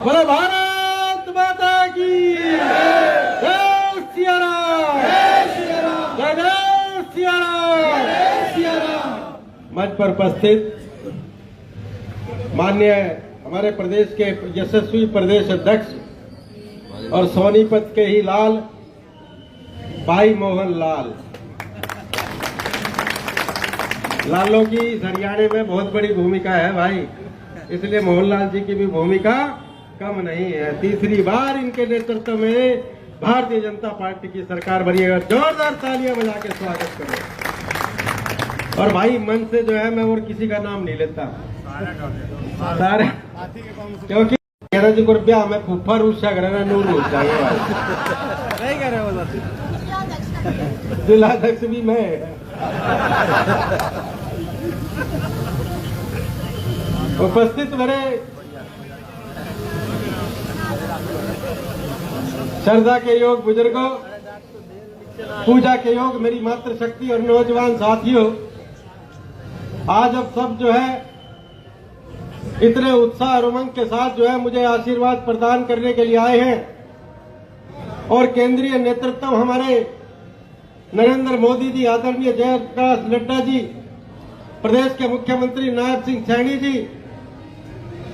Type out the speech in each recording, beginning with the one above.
बोलो भारत माता की जय सिया राम, जय जय सिया राम। मंच पर उपस्थित माननीय हमारे प्रदेश के यशस्वी प्रदेश अध्यक्ष और सोनीपत के ही लाल भाई मोहन लाल, लालों की इस हरियाणा में बहुत बड़ी भूमिका है भाई, इसलिए मोहनलाल जी की भी भूमिका कम नहीं है। तीसरी बार इनके नेतृत्व में भारतीय जनता पार्टी की सरकार बनी है। जोरदार तालियां बजा के स्वागत करो। और भाई मन से जो है मैं और किसी का नाम नहीं लेता सारे, क्योंकि जी को रुपया मैं फूफा रूसा कर नूर हो जाएगा, जिलाध्यक्ष भी मैं। उपस्थित मेरे श्रद्धा के योग बुजुर्गों, पूजा के योग मेरी मातृशक्ति और नौजवान साथियों, आज अब सब जो है इतने उत्साह और उमंग के साथ जो है मुझे आशीर्वाद प्रदान करने के लिए आए हैं। और केंद्रीय नेतृत्व हमारे नरेंद्र मोदी जी, आदरणीय जयप्रकाश नड्डा जी, प्रदेश के मुख्यमंत्री नायब सिंह सैनी जी,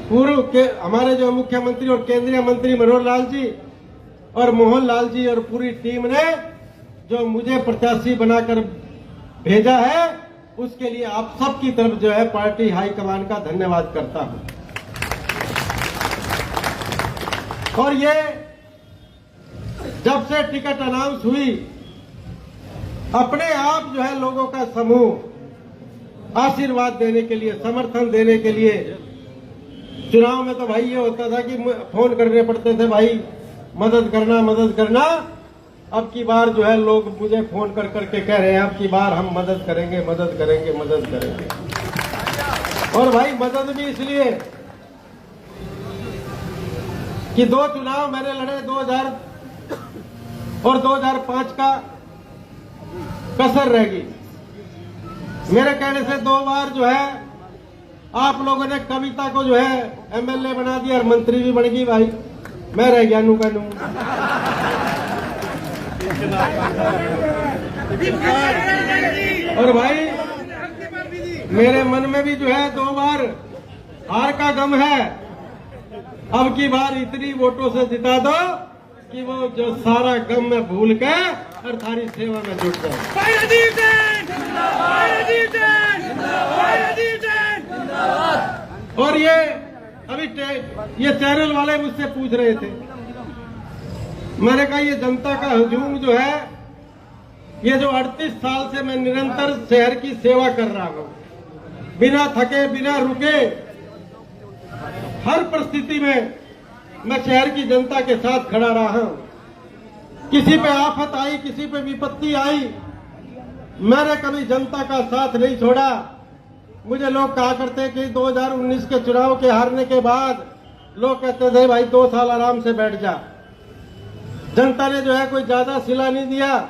पूर्व के हमारे जो मुख्यमंत्री और केंद्रीय मंत्री मनोहर लाल जी और मोहन लाल जी और पूरी टीम ने जो मुझे प्रत्याशी बनाकर भेजा है, उसके लिए आप सबकी तरफ जो है पार्टी हाईकमान का धन्यवाद करता हूं। और ये जब से टिकट अनाउंस हुई, अपने आप जो है लोगों का समूह आशीर्वाद देने के लिए, समर्थन देने के लिए, चुनाव में तो भाई ये होता था कि फोन करने पड़ते थे, भाई मदद करना मदद करना। अब की बार जो है लोग मुझे फोन कर करके कह रहे हैं अब की बार हम मदद करेंगे मदद करेंगे मदद करेंगे। और भाई मदद भी इसलिए कि दो चुनाव मैंने लड़े, 2000 और 2005 का कसर रहेगी। मेरे कहने से 2 बार जो है आप लोगों ने कविता को जो है एमएलए बना दिया और मंत्री भी बन गई, भाई मैं रह गया नू का नू। और भाई मेरे मन में भी जो है 2 बार हार का गम है। अब की बार इतनी वोटों से जिता दो कि वो जो सारा गम में भूल के और थारी सेवा में जुट जाए। और ये अभी ये चैनल वाले मुझसे पूछ रहे थे, मैंने कहा ये जनता का हुजूम जो है, ये जो 38 साल से मैं निरंतर शहर की सेवा कर रहा हूं, बिना थके बिना रुके, हर परिस्थिति में मैं शहर की जनता के साथ खड़ा रहा हूं। किसी पे आफत आई, किसी पे विपत्ति आई, मैंने कभी जनता का साथ नहीं छोड़ा। मुझे लोग कहा करते कि 2019 के चुनाव के हारने के बाद लोग कहते थे भाई 2 साल आराम से बैठ जा, जनता ने जो है कोई ज्यादा सिला नहीं दिया।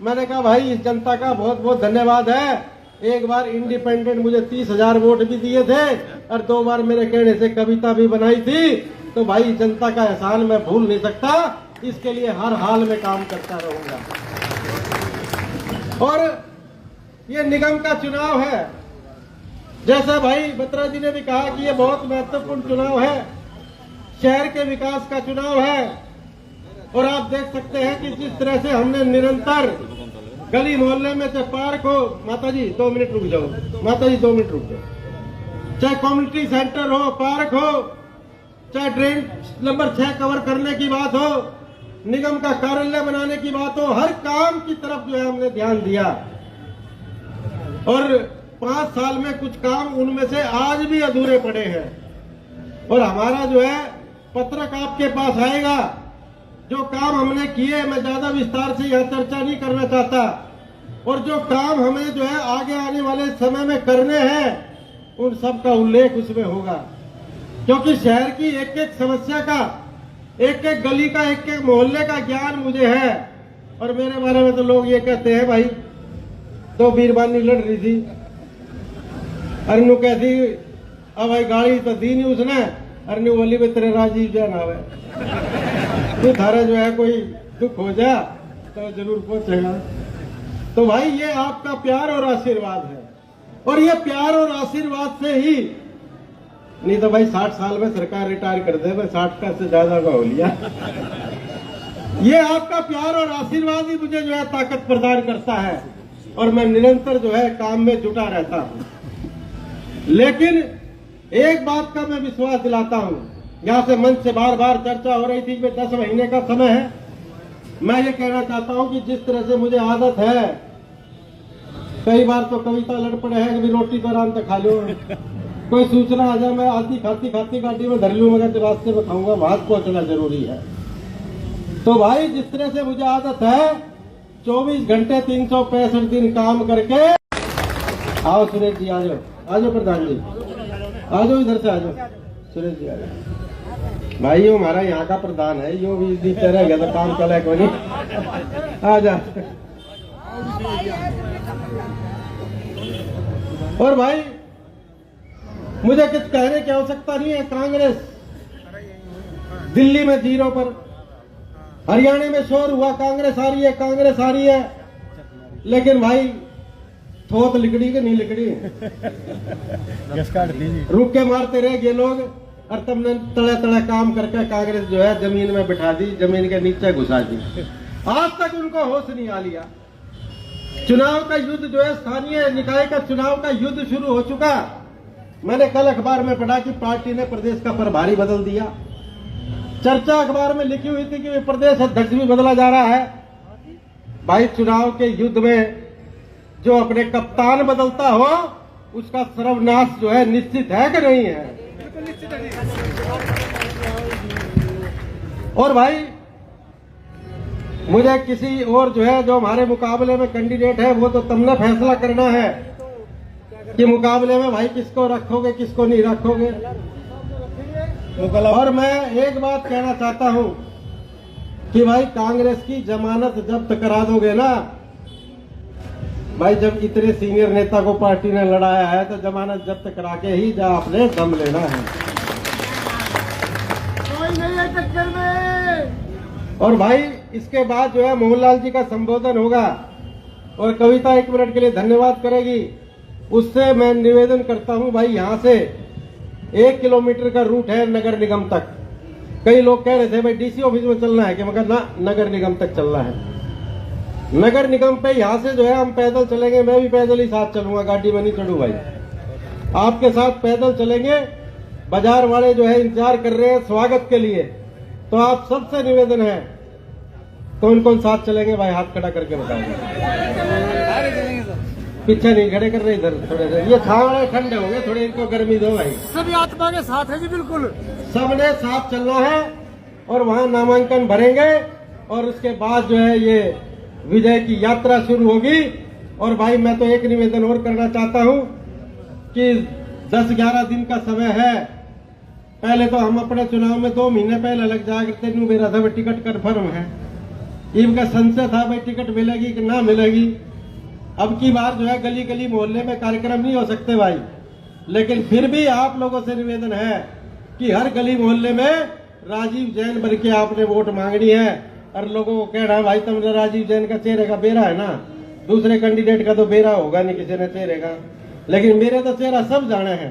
मैंने कहा भाई इस जनता का बहुत बहुत धन्यवाद है। एक बार इंडिपेंडेंट मुझे 30,000 वोट भी दिए थे और 2 बार मेरे कहने से कविता भी बनाई थी, तो भाई जनता का एहसान मैं भूल नहीं सकता, इसके लिए हर हाल में काम करता रहूंगा। और ये निगम का चुनाव है, जैसा भाई बत्रा जी ने भी कहा कि ये बहुत महत्वपूर्ण चुनाव है, शहर के विकास का चुनाव है। और आप देख सकते हैं कि जिस तरह से हमने निरंतर गली मोहल्ले में, चाहे पार्क हो, माता जी 2 मिनट रुक जाओ, माता जी 2 मिनट रुक जाओ, चाहे कम्युनिटी सेंटर हो, पार्क हो, चाहे ड्रेन नंबर 6 कवर करने की बात हो, निगम का कार्यालय बनाने की बात हो, हर काम की तरफ जो है हमने ध्यान दिया। और 5 साल में कुछ काम उनमें से आज भी अधूरे पड़े हैं। और हमारा जो है पत्रक आपके पास आएगा, जो काम हमने किए, मैं ज्यादा विस्तार से यह चर्चा नहीं करना चाहता। और जो काम हमें जो है आगे आने वाले समय में करने हैं, उन सब का उल्लेख उसमें होगा। क्योंकि शहर की एक एक समस्या का, एक एक गली का, एक एक मोहल्ले का ज्ञान मुझे है। और मेरे बारे में तो लोग ये कहते हैं भाई तो बीरबानी लड़ रही थी, अरे नु कहती अब भाई गाड़ी तो दी नहीं उसने, अरनी बोली में तेरे राजीव जैन आवे तो थारा जो है कोई दुख हो जा तो जरूर पहुंचेगा। तो भाई ये आपका प्यार और आशीर्वाद है, और ये प्यार और आशीर्वाद से ही, नहीं तो भाई 60 साल में सरकार रिटायर कर दे, मैं 60 का से ज्यादा का हो लिया। ये आपका प्यार और आशीर्वाद ही मुझे जो है ताकत प्रदान करता है, और मैं निरंतर जो है काम में जुटा रहता हूं। लेकिन एक बात का मैं विश्वास दिलाता हूं, यहां से मंच से बार बार चर्चा हो रही थी कि 10 महीने का समय है। मैं ये कहना चाहता हूं कि जिस तरह से मुझे आदत है, कई बार तो कविता लड़ पड़े है कि भी रोटी तो आराम से खा लो, कोई सूचना आ जाए मैं आधी खाती खाती गाड़ी में धर लूं, मगर तो रास्ते में खाऊंगा, वहां पहुंचना जरूरी है। तो भाई जिस तरह से मुझे आदत है 24 घंटे 365 दिन काम करके, आओ सुरेश जी आ जाओ, आ जाओ प्रधान जी आ जाओ, इधर से आ जाओ सुरेश जी आ जाओ। भाई यो हमारा यहाँ का प्रधान है, यो भी नीचे रह गया तो काम चला कोई नहीं, आ जा। और भाई मुझे कुछ कहने की आवश्यकता नहीं है। कांग्रेस दिल्ली में 0 पर, हरियाणा में शोर हुआ कांग्रेस आ रही है, कांग्रेस आ रही है, लेकिन भाई थोत लिकड़ी के नहीं लिकड़ी, रुक के मारते रहे ये लोग, और तुमने तड़े तड़े काम करके कांग्रेस जो है जमीन में बिठा दी, जमीन के नीचे घुसा दी। आज तक उनको होश नहीं आ लिया। चुनाव का युद्ध जो है, स्थानीय निकाय का चुनाव का युद्ध शुरू हो चुका। मैंने कल अखबार में पढ़ा कि पार्टी ने प्रदेश का प्रभारी बदल दिया। चर्चा अखबार में लिखी हुई थी कि प्रदेश अध्यक्ष भी बदला जा रहा है। भाई चुनाव के युद्ध में जो अपने कप्तान बदलता हो, उसका सर्वनाश जो है निश्चित है कि नहीं है? और भाई मुझे किसी और जो है, जो हमारे मुकाबले में कैंडिडेट है, वो तो तुमने फैसला करना है कि मुकाबले में भाई किसको रखोगे किसको नहीं रखोगे। और मैं एक बात कहना चाहता हूं कि भाई कांग्रेस की जमानत जब्त करा दोगे ना भाई, जब इतने सीनियर नेता को पार्टी ने लड़ाया है तो जमानत जब्त करा के ही जा अपने दम लेना है। कोई नहीं है टक्कर में। और भाई इसके बाद जो है मोहनलाल जी का संबोधन होगा, और कविता 1 मिनट के लिए धन्यवाद करेगी। उससे मैं निवेदन करता हूं भाई, यहां से 1 किलोमीटर का रूट है नगर निगम तक। कई लोग कह रहे थे भाई डीसी ऑफिस में चलना है, कि मगर ना, नगर निगम तक चलना है। नगर निगम पे यहां से जो है हम पैदल चलेंगे, मैं भी पैदल ही साथ चलूंगा, गाड़ी में नहीं चढ़ू भाई, आपके साथ पैदल चलेंगे। बाजार वाले जो है इंतजार कर रहे हैं स्वागत के लिए, तो आप सबसे निवेदन है, कौन कौन साथ चलेंगे भाई, हाथ खड़ा करके बताओ। पीछे नहीं खड़े कर रहे, इधर थोड़े से, ये खाने ठंडे हो गए थोड़े, इनको गर्मी दो भाई। सभी आत्मा के साथ है जी, बिल्कुल सबने साथ चलना है, और वहां नामांकन भरेंगे, और उसके बाद जो है ये विजय की यात्रा शुरू होगी। और भाई मैं तो एक निवेदन और करना चाहता हूं कि 10-11 दिन का समय है। पहले तो हम अपने चुनाव में 2 महीने पहले लग जाया करते, नू मेरा था टिकट कन्फर्म है, इनका संशय था भाई टिकट मिलेगी कि ना मिलेगी। अब की बार जो है गली गली मोहल्ले में कार्यक्रम नहीं हो सकते भाई, लेकिन फिर भी आप लोगों से निवेदन है कि हर गली मोहल्ले में राजीव जैन बन के आपने वोट मांगनी है। और लोगों को कह रहा है भाई तुमने राजीव जैन का चेहरे का बेरा है ना, दूसरे कैंडिडेट का तो बेरा होगा नहीं किसी ने चेहरे का, लेकिन मेरे तो चेहरा सब जाना है,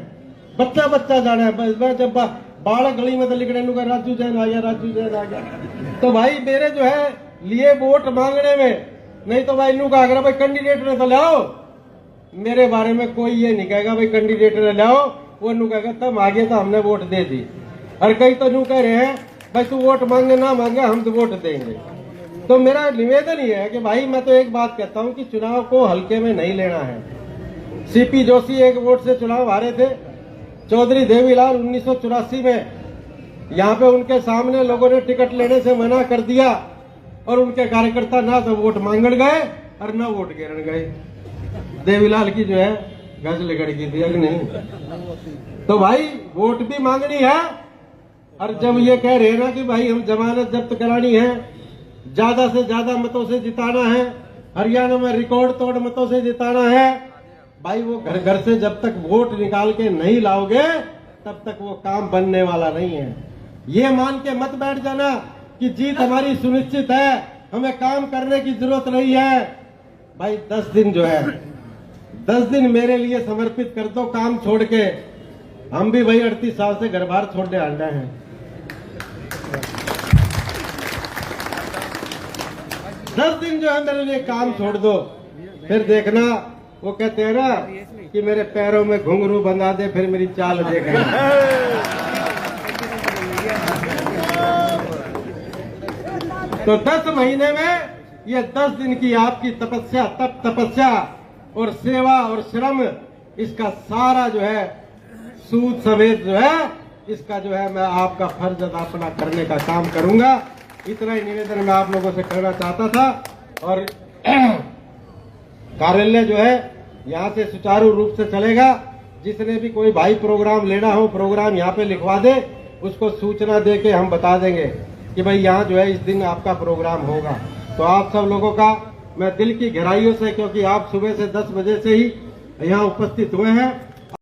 बच्चा बच्चा जाना है। बस जब बाढ़ गली में तो लिखने लूंगा राजू जैन आ गया, राजू जैन आ गया। तो भाई मेरे जो है लिए वोट मांगने में, नहीं तो भाई नू कहा भाई कैंडिडेट ने तो लाओ, मेरे बारे में कोई ये नहीं कहेगा भाई कैंडिडेट ने लाओ, वो नू कहेगा तब आगे तो हमने वोट दे दी। और कई तो नू कह रहे हैं भाई तू वोट मांगे ना मांगे हम तो वोट देंगे। तो मेरा निवेदन ये है कि भाई मैं तो एक बात कहता हूं कि चुनाव को हल्के में नहीं लेना है। सीपी जोशी 1 वोट से चुनाव हारे थे, चौधरी देवीलाल 1984 में यहाँ पे उनके सामने लोगों ने टिकट लेने से मना कर दिया, और उनके कार्यकर्ता ना तो वोट मांगण गए और ना वोट गिरन गए। देवीलाल की जो है घस लिगड़ गई थी अगर नहीं। तो भाई वोट भी मांगनी है, और जब ये कह रहे हैं ना कि भाई हम जमानत जब्त करानी है, ज्यादा से ज्यादा मतों से जिताना है, हरियाणा में रिकॉर्ड तोड़ मतों से जिताना है, भाई वो घर घर से जब तक वोट निकाल के नहीं लाओगे तब तक वो काम बनने वाला नहीं है। ये मान के मत बैठ जाना कि जीत हमारी सुनिश्चित है, हमें काम करने की जरूरत नहीं है। भाई 10 दिन जो है 10 दिन मेरे लिए समर्पित कर दो काम छोड़ के। हम भी भाई 38 साल से घर बार छोड़ने आए हैं। 10 दिन जो है मेरे लिए काम छोड़ दो, फिर देखना वो कहते हैं ना कि मेरे पैरों में घुंघरू बंधा दे, फिर मेरी चाल देखना। तो 10 महीने में ये 10 दिन की आपकी तपस्या, तप तपस्या और सेवा और श्रम, इसका सारा जो है सूद समेत जो है इसका जो है मैं आपका फर्ज अदा अपना करने का काम करूंगा। इतना ही निवेदन मैं आप लोगों से करना चाहता था। और कार्यालय जो है यहाँ से सुचारू रूप से चलेगा। जिसने भी कोई भाई प्रोग्राम लेना हो, प्रोग्राम यहाँ पे लिखवा दे, उसको सूचना दे के हम बता देंगे कि भाई यहाँ जो है इस दिन आपका प्रोग्राम होगा। तो आप सब लोगों का मैं दिल की गहराइयों से, क्योंकि आप सुबह से 10 बजे से ही यहाँ उपस्थित हुए हैं,